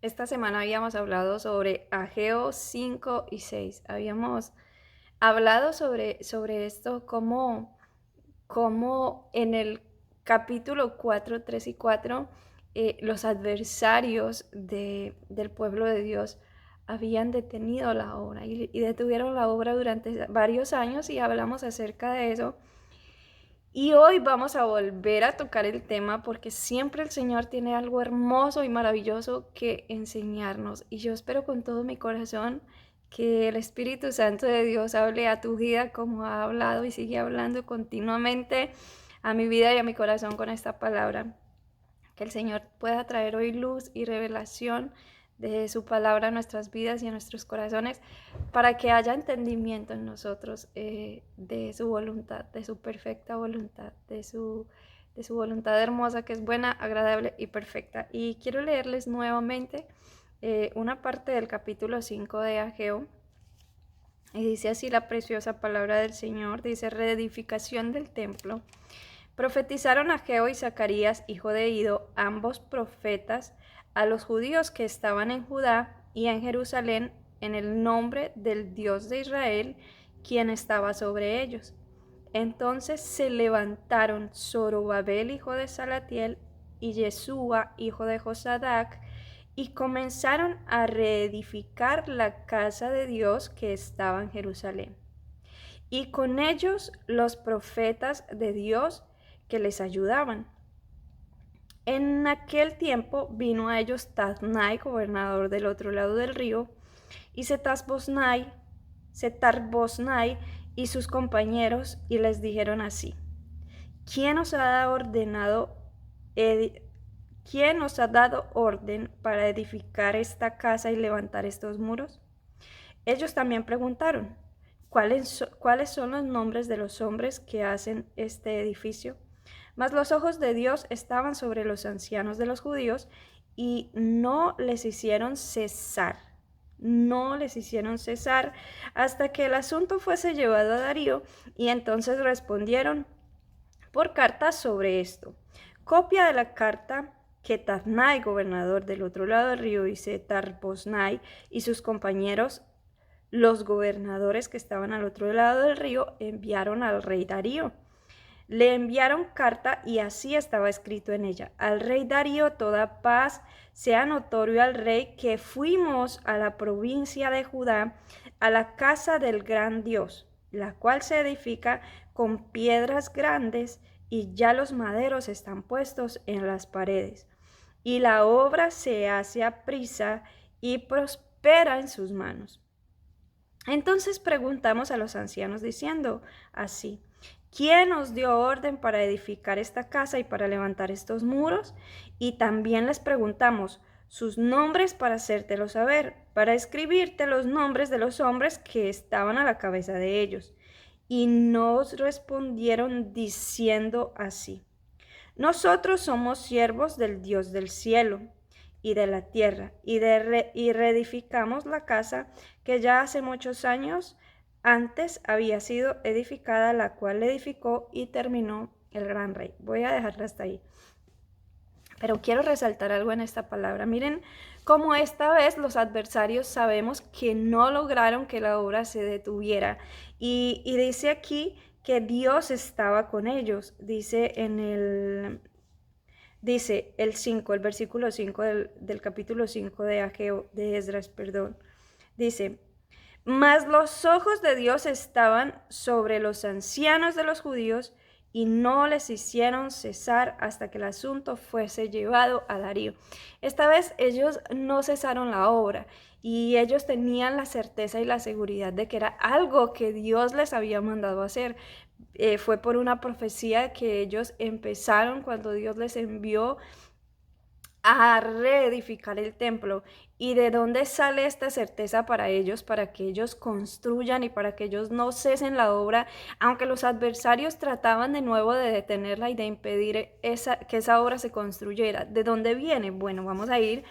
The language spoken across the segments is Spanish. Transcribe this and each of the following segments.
Esta semana habíamos hablado sobre Ageo 5 y 6. Habíamos hablado sobre esto, como en el capítulo 4, 3 y 4, los adversarios del pueblo de Dios habían detenido la obra y detuvieron la obra durante varios años y hablamos acerca de eso. Y hoy vamos a volver a tocar el tema porque siempre el Señor tiene algo hermoso y maravilloso que enseñarnos. Y yo espero con todo mi corazón que el Espíritu Santo de Dios hable a tu vida como ha hablado y sigue hablando continuamente a mi vida y a mi corazón con esta palabra. Que el Señor pueda traer hoy luz y revelación de su palabra a nuestras vidas y a nuestros corazones, para que haya entendimiento en nosotros de su voluntad, de su perfecta voluntad, de su voluntad hermosa que es buena, agradable y perfecta. Y quiero leerles nuevamente una parte del capítulo 5 de Ageo. Y dice así la preciosa palabra del Señor, dice: reedificación del templo. Profetizaron Ageo y Zacarías, hijo de Ido, ambos profetas, a los judíos que estaban en Judá y en Jerusalén, en el nombre del Dios de Israel, quien estaba sobre ellos. Entonces se levantaron Zorobabel, hijo de Salatiel, y Yeshua, hijo de Josadac, y comenzaron a reedificar la casa de Dios que estaba en Jerusalén. Y con ellos los profetas de Dios que les ayudaban. En aquel tiempo vino a ellos Tatnai, gobernador del otro lado del río, y Setar-Bosnai y sus compañeros, y les dijeron así: ¿Quién os ha ordenado ¿Quién os ha dado orden para edificar esta casa y levantar estos muros? Ellos también preguntaron: ¿Cuáles son los nombres de los hombres que hacen este edificio? Mas los ojos de Dios estaban sobre los ancianos de los judíos y no les hicieron cesar hasta que el asunto fuese llevado a Darío, y entonces respondieron por carta sobre esto. Copia de la carta que Tatnai, gobernador del otro lado del río, y Setar-Bosnai y sus compañeros, los gobernadores que estaban al otro lado del río, enviaron al rey Darío. Le enviaron carta y así estaba escrito en ella: al rey Darío toda paz, sea notorio al rey que fuimos a la provincia de Judá, a la casa del gran Dios, la cual se edifica con piedras grandes, y ya los maderos están puestos en las paredes, y la obra se hace a prisa y prospera en sus manos. Entonces preguntamos a los ancianos diciendo así: ¿quién nos dio orden para edificar esta casa y para levantar estos muros? Y también les preguntamos sus nombres para hacértelo saber, para escribirte los nombres de los hombres que estaban a la cabeza de ellos. Y nos respondieron diciendo así: nosotros somos siervos del Dios del cielo y de la tierra, y reedificamos la casa que ya hace muchos años antes había sido edificada, la cual edificó y terminó el gran rey. Voy a dejarla hasta ahí. Pero quiero resaltar algo en esta palabra. Miren cómo esta vez los adversarios sabemos que no lograron que la obra se detuviera. Y dice aquí que Dios estaba con ellos. Dice el 5, el versículo 5 del capítulo 5 de Ageo, de Esdras, perdón. Dice: mas los ojos de Dios estaban sobre los ancianos de los judíos y no les hicieron cesar hasta que el asunto fuese llevado a Darío. Esta vez ellos no cesaron la obra y ellos tenían la certeza y la seguridad de que era algo que Dios les había mandado hacer. Fue por una profecía que ellos empezaron cuando Dios les envió a reedificar el templo. ¿Y de dónde sale esta certeza para ellos? Para que ellos construyan y para que ellos no cesen la obra, aunque los adversarios trataban de nuevo de detenerla y de impedir que esa obra se construyera. ¿De dónde viene? Bueno, vamos a ir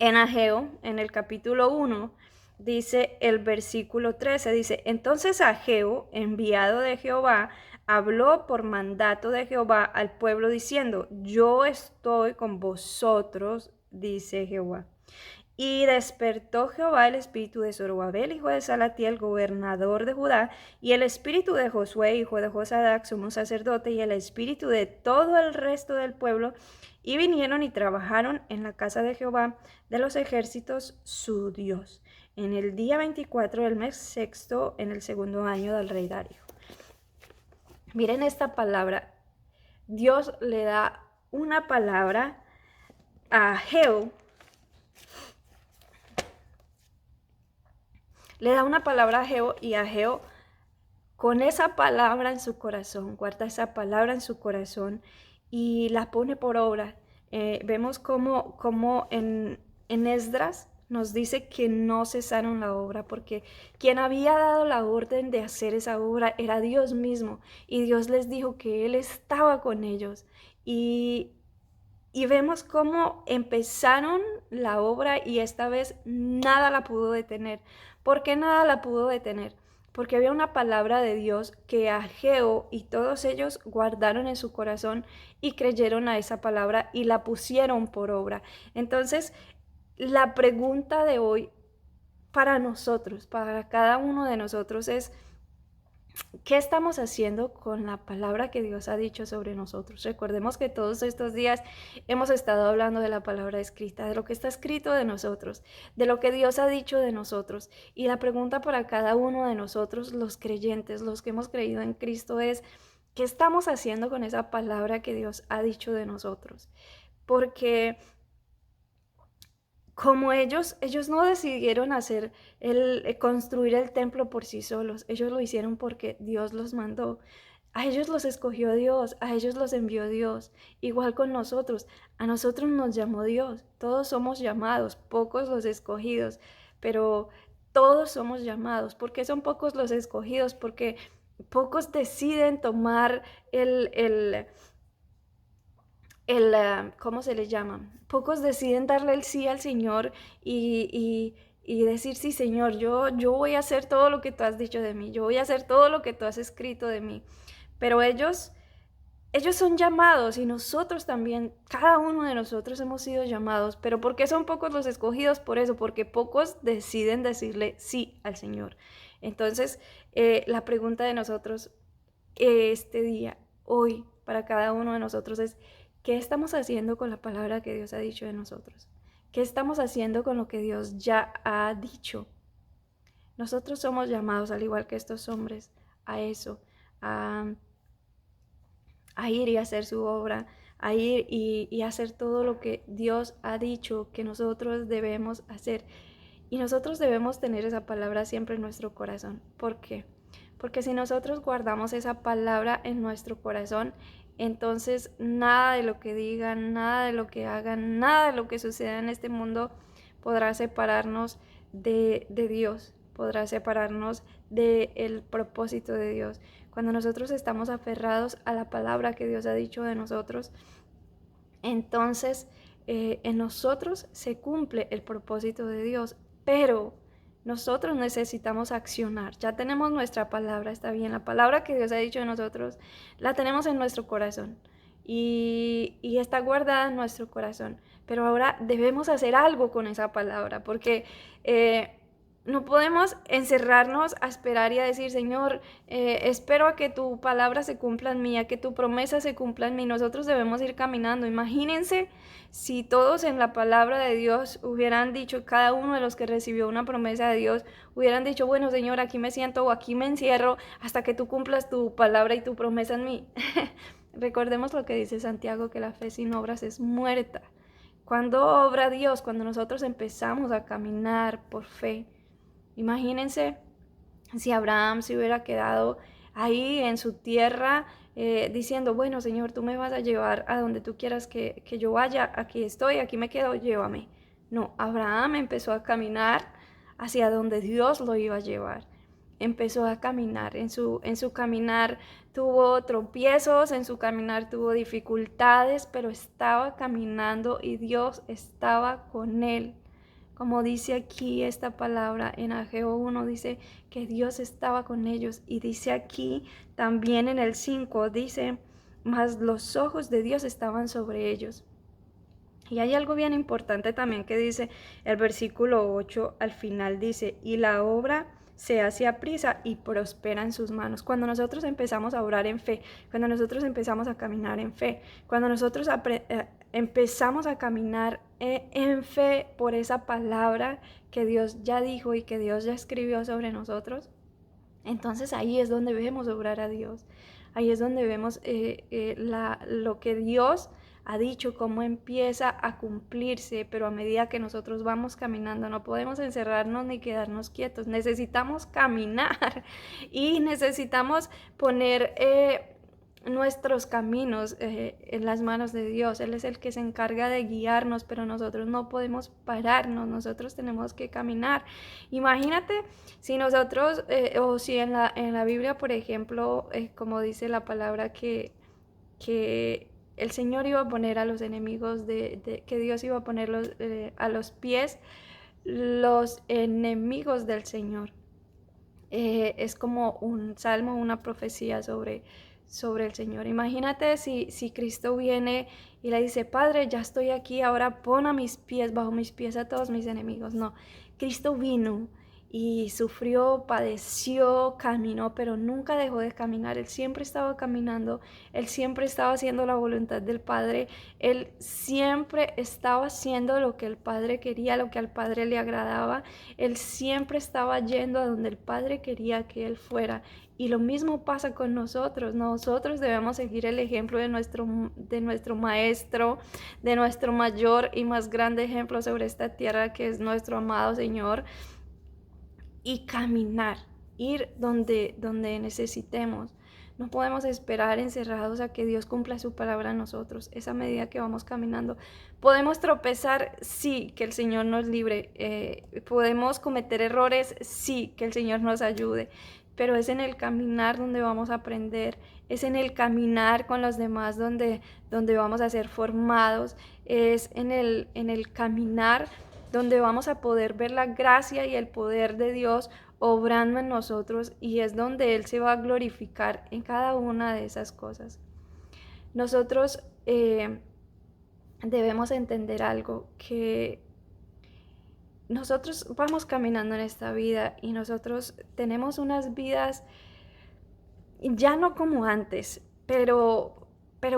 en Ageo, en el capítulo 1, dice el versículo 13, dice: entonces Ageo, enviado de Jehová, habló por mandato de Jehová al pueblo diciendo: yo estoy con vosotros, dice Jehová. Y despertó Jehová el espíritu de Zorobabel, hijo de Salatiel, gobernador de Judá, y el espíritu de Josué, hijo de Josadac, sumo sacerdote, y el espíritu de todo el resto del pueblo, y vinieron y trabajaron en la casa de Jehová de los ejércitos, su Dios, en el día 24 del mes sexto, en el segundo año del rey Darío. Miren esta palabra. Dios le da una palabra a Ageo. Le da una palabra a Ageo, y Ageo, con esa palabra en su corazón, guarda esa palabra en su corazón y la pone por obra. Vemos cómo en Esdras nos dice que no cesaron la obra, porque quien había dado la orden de hacer esa obra era Dios mismo, y Dios les dijo que Él estaba con ellos. Y vemos cómo empezaron la obra, y esta vez nada la pudo detener. ¿Por qué nada la pudo detener? Porque había una palabra de Dios que Ageo y todos ellos guardaron en su corazón y creyeron a esa palabra y la pusieron por obra. Entonces, la pregunta de hoy para nosotros, para cada uno de nosotros, es: ¿qué estamos haciendo con la palabra que Dios ha dicho sobre nosotros? Recordemos que todos estos días hemos estado hablando de la palabra escrita, de lo que está escrito de nosotros, de lo que Dios ha dicho de nosotros. Y la pregunta para cada uno de nosotros, los creyentes, los que hemos creído en Cristo, es: ¿qué estamos haciendo con esa palabra que Dios ha dicho de nosotros? Porque como ellos no decidieron construir el templo por sí solos, ellos lo hicieron porque Dios los mandó. A ellos los escogió Dios, a ellos los envió Dios. Igual con nosotros, a nosotros nos llamó Dios. Todos somos llamados, pocos los escogidos, pero todos somos llamados. ¿Por qué son pocos los escogidos? Porque pocos deciden tomar ¿cómo se le llama? Pocos deciden darle el sí al Señor y decir: sí, Señor, yo voy a hacer todo lo que tú has dicho de mí, yo voy a hacer todo lo que tú has escrito de mí. Pero ellos son llamados, y nosotros también, cada uno de nosotros hemos sido llamados. Pero ¿por qué son pocos los escogidos? Por eso, porque pocos deciden decirle sí al Señor. Entonces, la pregunta de nosotros este día, hoy, para cada uno de nosotros es: ¿qué estamos haciendo con la palabra que Dios ha dicho de nosotros? ¿Qué estamos haciendo con lo que Dios ya ha dicho? Nosotros somos llamados, al igual que estos hombres, a eso, a ir y hacer su obra, a ir y hacer todo lo que Dios ha dicho que nosotros debemos hacer. Y nosotros debemos tener esa palabra siempre en nuestro corazón. ¿Por qué? Porque si nosotros guardamos esa palabra en nuestro corazón, entonces nada de lo que digan, nada de lo que hagan, nada de lo que suceda en este mundo podrá separarnos de Dios, podrá separarnos del propósito de Dios. Cuando nosotros estamos aferrados a la palabra que Dios ha dicho de nosotros, entonces en nosotros se cumple el propósito de Dios. Pero nosotros necesitamos accionar. Ya tenemos nuestra palabra, está bien, la palabra que Dios ha dicho de nosotros la tenemos en nuestro corazón y está guardada en nuestro corazón. Pero ahora debemos hacer algo con esa palabra, porque no podemos encerrarnos a esperar y a decir: Señor, espero a que tu palabra se cumpla en mí, a que tu promesa se cumpla en mí. Nosotros debemos ir caminando. Imagínense si todos en la palabra de Dios hubieran dicho, cada uno de los que recibió una promesa de Dios, hubieran dicho: bueno, Señor, aquí me siento o aquí me encierro hasta que tú cumplas tu palabra y tu promesa en mí. Recordemos lo que dice Santiago, que la fe sin obras es muerta. Cuando obra Dios, cuando nosotros empezamos a caminar por fe. Imagínense si Abraham se hubiera quedado ahí en su tierra diciendo: bueno, Señor, tú me vas a llevar a donde tú quieras que yo vaya, aquí estoy, aquí me quedo, llévame. No, Abraham empezó a caminar hacia donde Dios lo iba a llevar. Empezó a caminar, en su caminar tuvo tropiezos, en su caminar tuvo dificultades, pero estaba caminando y Dios estaba con él. como dice aquí esta palabra en Ageo 1, dice que Dios estaba con ellos. Y dice aquí también en el 5, dice, mas los ojos de Dios estaban sobre ellos. Y hay algo bien importante también que dice el versículo 8 al final, dice, y la obra se hace a prisa y prospera en sus manos. Cuando nosotros empezamos a orar en fe, cuando nosotros empezamos a caminar en fe, cuando nosotros empezamos a caminar en fe por esa palabra que Dios ya dijo y que Dios ya escribió sobre nosotros, entonces ahí es donde vemos obrar a Dios. Ahí es donde vemos lo que Dios ha dicho, cómo empieza a cumplirse, pero a medida que nosotros vamos caminando, no podemos encerrarnos ni quedarnos quietos. Necesitamos caminar y necesitamos poner nuestros caminos en las manos de Dios. Él es el que se encarga de guiarnos, pero nosotros no podemos pararnos, nosotros tenemos que caminar. Imagínate si nosotros, o si en la Biblia, por ejemplo, como dice la palabra, que el Señor iba a poner a los enemigos, que Dios iba a poner a los pies los enemigos del Señor. Es como un salmo, una profecía sobre el Señor. Imagínate si Cristo viene y le dice, Padre, ya estoy aquí, ahora pon bajo mis pies a todos mis enemigos. No, Cristo vino y sufrió, padeció, caminó, pero nunca dejó de caminar. Él siempre estaba caminando, él siempre estaba haciendo la voluntad del Padre, él siempre estaba haciendo lo que el Padre quería, lo que al Padre le agradaba. Él siempre estaba yendo a donde el Padre quería que él fuera. Y lo mismo pasa con nosotros. Nosotros debemos seguir el ejemplo de nuestro Maestro, de nuestro mayor y más grande ejemplo sobre esta tierra, que es nuestro amado Señor, y caminar, ir donde necesitemos. No podemos esperar encerrados a que Dios cumpla su palabra en nosotros. Esa medida que vamos caminando. Podemos tropezar, sí, que el Señor nos libre. Podemos cometer errores, sí, que el Señor nos ayude. Pero es en el caminar donde vamos a aprender. Es en el caminar con los demás donde vamos a ser formados. Es en el caminar donde vamos a poder ver la gracia y el poder de Dios obrando en nosotros, y es donde Él se va a glorificar en cada una de esas cosas. Nosotros debemos entender algo, que nosotros vamos caminando en esta vida y nosotros tenemos unas vidas ya no como antes, pero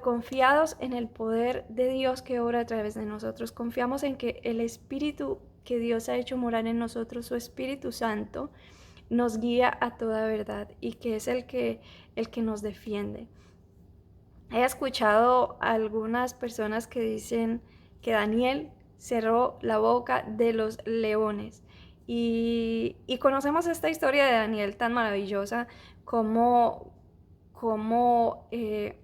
confiados en el poder de Dios que obra a través de nosotros. Confiamos en que el Espíritu que Dios ha hecho morar en nosotros, su Espíritu Santo, nos guía a toda verdad y que es el que nos defiende. He escuchado a algunas personas que dicen que Daniel cerró la boca de los leones. Y conocemos esta historia de Daniel tan maravillosa, como él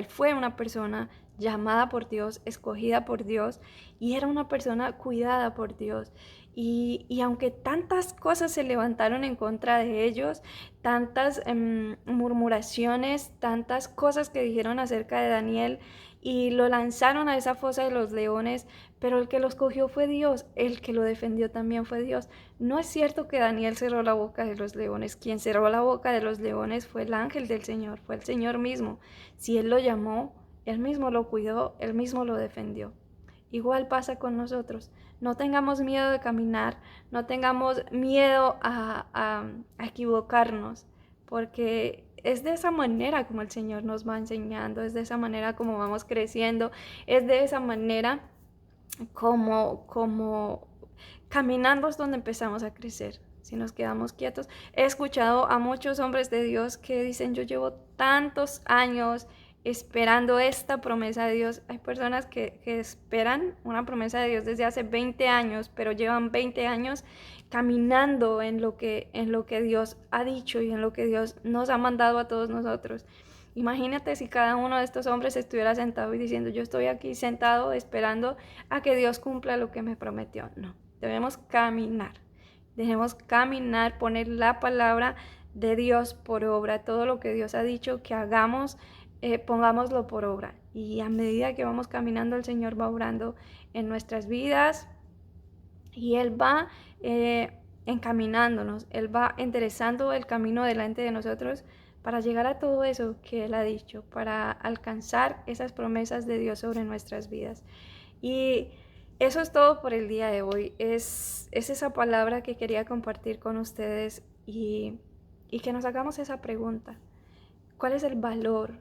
fue una persona llamada por Dios, escogida por Dios, y era una persona cuidada por Dios. Y aunque tantas cosas se levantaron en contra de ellos, tantas murmuraciones, tantas cosas que dijeron acerca de Daniel, y lo lanzaron a esa fosa de los leones, pero el que lo escogió fue Dios, el que lo defendió también fue Dios. No es cierto que Daniel cerró la boca de los leones. Quien cerró la boca de los leones fue el ángel del Señor, fue el Señor mismo. Si Él lo llamó, Él mismo lo cuidó, Él mismo lo defendió. Igual pasa con nosotros. No tengamos miedo de caminar, no tengamos miedo a equivocarnos, porque es de esa manera como el Señor nos va enseñando, es de esa manera como vamos creciendo, es de esa manera como caminando es donde empezamos a crecer. Si nos quedamos quietos. He escuchado a muchos hombres de Dios que dicen, yo llevo tantos años esperando esta promesa de Dios. Hay personas que esperan una promesa de Dios desde hace 20 años, pero llevan 20 años caminando en lo que Dios ha dicho y en lo que Dios nos ha mandado a todos nosotros. Imagínate si cada uno de estos hombres estuviera sentado y diciendo, yo estoy aquí sentado esperando a que Dios cumpla lo que me prometió. No, debemos caminar, poner la palabra de Dios por obra. Todo lo que Dios ha dicho que hagamos, pongámoslo por obra. Y a medida que vamos caminando, el Señor va obrando en nuestras vidas, Y Él va encaminándonos, Él va enderezando el camino delante de nosotros para llegar a todo eso que Él ha dicho, para alcanzar esas promesas de Dios sobre nuestras vidas. Y eso es todo por el día de hoy. Es esa palabra que quería compartir con ustedes y que nos hagamos esa pregunta. ¿Cuál es el valor?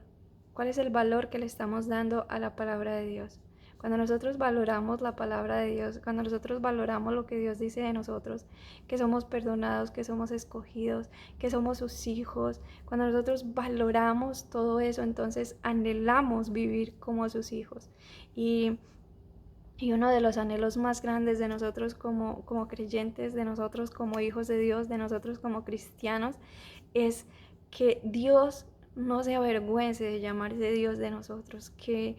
¿Cuál es el valor que le estamos dando a la palabra de Dios? Cuando nosotros valoramos la palabra de Dios, cuando nosotros valoramos lo que Dios dice de nosotros, que somos perdonados, que somos escogidos, que somos sus hijos, cuando nosotros valoramos todo eso, entonces anhelamos vivir como sus hijos. Y uno de los anhelos más grandes de nosotros como creyentes, de nosotros como hijos de Dios, de nosotros como cristianos, es que Dios no se avergüence de llamarse Dios de nosotros, que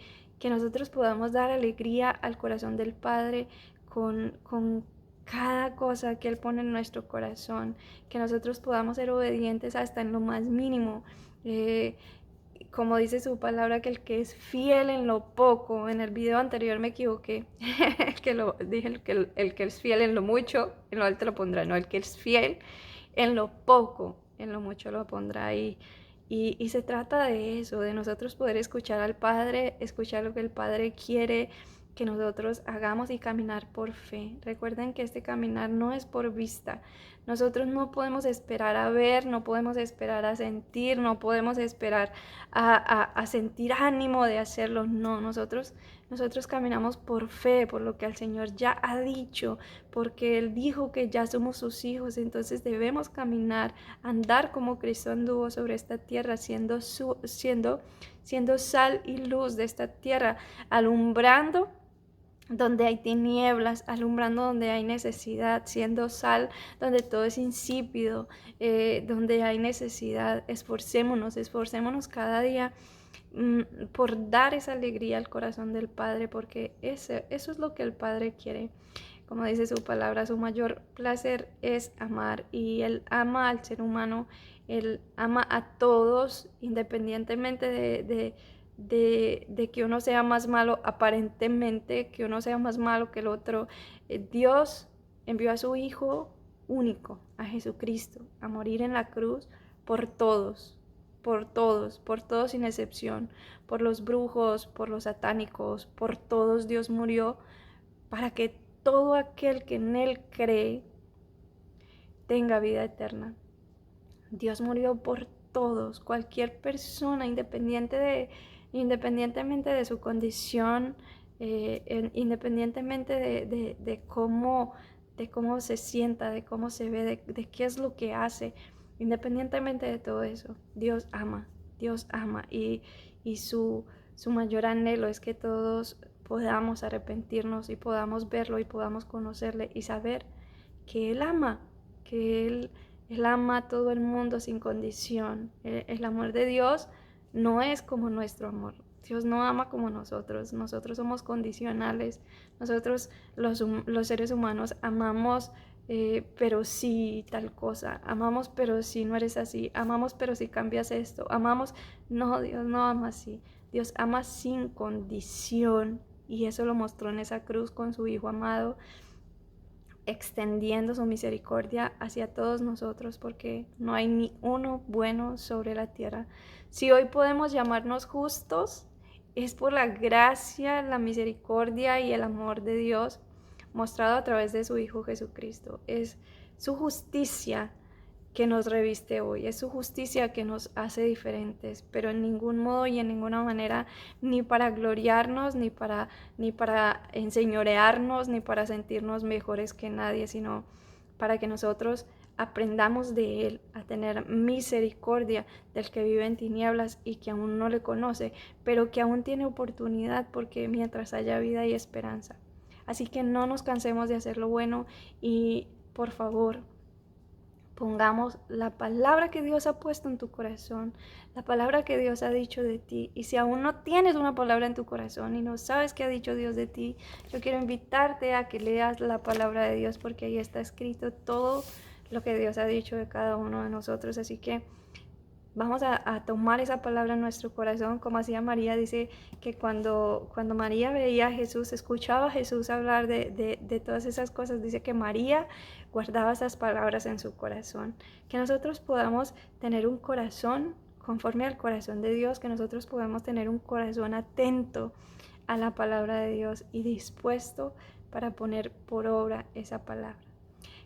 nosotros podamos dar alegría al corazón del Padre con cada cosa que Él pone en nuestro corazón, que nosotros podamos ser obedientes hasta en lo más mínimo. Como dice su palabra, que el que es fiel en lo poco, en el video anterior me equivoqué, dije el que es fiel en lo mucho, en lo alto lo pondrá, no, el que es fiel en lo poco, en lo mucho lo pondrá. Y se trata de eso, de nosotros poder escuchar al Padre, escuchar lo que el Padre quiere que nosotros hagamos y caminar por fe. Recuerden que este caminar no es por vista. Nosotros no podemos esperar a ver, no podemos esperar a sentir, no podemos esperar a sentir ánimo de hacerlo. No, nosotros caminamos por fe, por lo que el Señor ya ha dicho, porque Él dijo que ya somos sus hijos. Entonces debemos caminar, andar como Cristo anduvo sobre esta tierra, siendo sal y luz de esta tierra, alumbrando donde hay tinieblas, alumbrando donde hay necesidad, siendo sal donde todo es insípido, donde hay necesidad. Esforcémonos cada día por dar esa alegría al corazón del Padre, porque eso es lo que el Padre quiere. Como dice su palabra, su mayor placer es amar, y Él ama al ser humano, Él ama a todos, independientemente de que uno sea más malo, aparentemente, que uno sea más malo que el otro. Dios envió a su Hijo único, a Jesucristo, a morir en la cruz por todos, por todos sin excepción, por los brujos, por los satánicos, por todos Dios murió para que todo aquel que en Él cree tenga vida eterna. Dios murió por todos, cualquier persona, independientemente de su condición, independientemente de cómo se sienta, de cómo se ve, de qué es lo que hace, independientemente de todo eso, Dios ama y su mayor anhelo es que todos podamos arrepentirnos y podamos verlo y podamos conocerle y saber que Él ama, que Él ama a todo el mundo sin condición. El amor de Dios no es como nuestro amor. Dios no ama como nosotros somos condicionales, nosotros los seres humanos amamos, pero sí tal cosa, amamos pero si no eres así, amamos pero si cambias esto, amamos, no, Dios no ama así, Dios ama sin condición, y eso lo mostró en esa cruz con su Hijo amado, extendiendo su misericordia hacia todos nosotros, porque no hay ni uno bueno sobre la tierra. Si hoy podemos llamarnos justos, es por la gracia, la misericordia y el amor de Dios mostrado a través de su Hijo Jesucristo. Es su justicia que nos reviste hoy, es su justicia que nos hace diferentes, pero en ningún modo y en ninguna manera, ni para gloriarnos, ni para enseñorearnos, ni para sentirnos mejores que nadie, sino para que nosotros aprendamos de Él a tener misericordia del que vive en tinieblas y que aún no le conoce, pero que aún tiene oportunidad, porque mientras haya vida hay esperanza. Así que no nos cansemos de hacer lo bueno y, por favor, pongamos la palabra que Dios ha puesto en tu corazón, la palabra que Dios ha dicho de ti. Y si aún no tienes una palabra en tu corazón y no sabes qué ha dicho Dios de ti, yo quiero invitarte a que leas la palabra de Dios, porque ahí está escrito todo lo que Dios ha dicho de cada uno de nosotros. Así que vamos a tomar esa palabra en nuestro corazón, como hacía María. Dice que cuando María veía a Jesús, escuchaba a Jesús hablar de todas esas cosas, dice que María guardaba esas palabras en su corazón. Que nosotros podamos tener un corazón conforme al corazón de Dios, que nosotros podamos tener un corazón atento a la palabra de Dios y dispuesto para poner por obra esa palabra.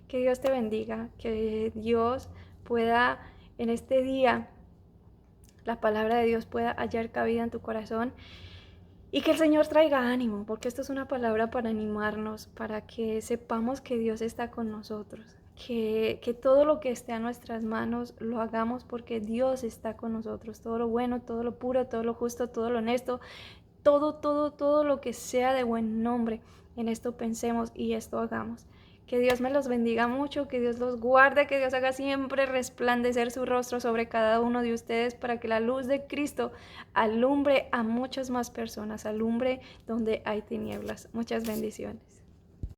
Que Dios te bendiga, que Dios pueda en este día, la palabra de Dios pueda hallar cabida en tu corazón y que el Señor traiga ánimo, porque esto es una palabra para animarnos, para que sepamos que Dios está con nosotros, que todo lo que esté a nuestras manos lo hagamos porque Dios está con nosotros, todo lo bueno, todo lo puro, todo lo justo, todo lo honesto, todo lo que sea de buen nombre, en esto pensemos y esto hagamos. Que Dios me los bendiga mucho, que Dios los guarde, que Dios haga siempre resplandecer su rostro sobre cada uno de ustedes para que la luz de Cristo alumbre a muchas más personas, alumbre donde hay tinieblas. Muchas bendiciones.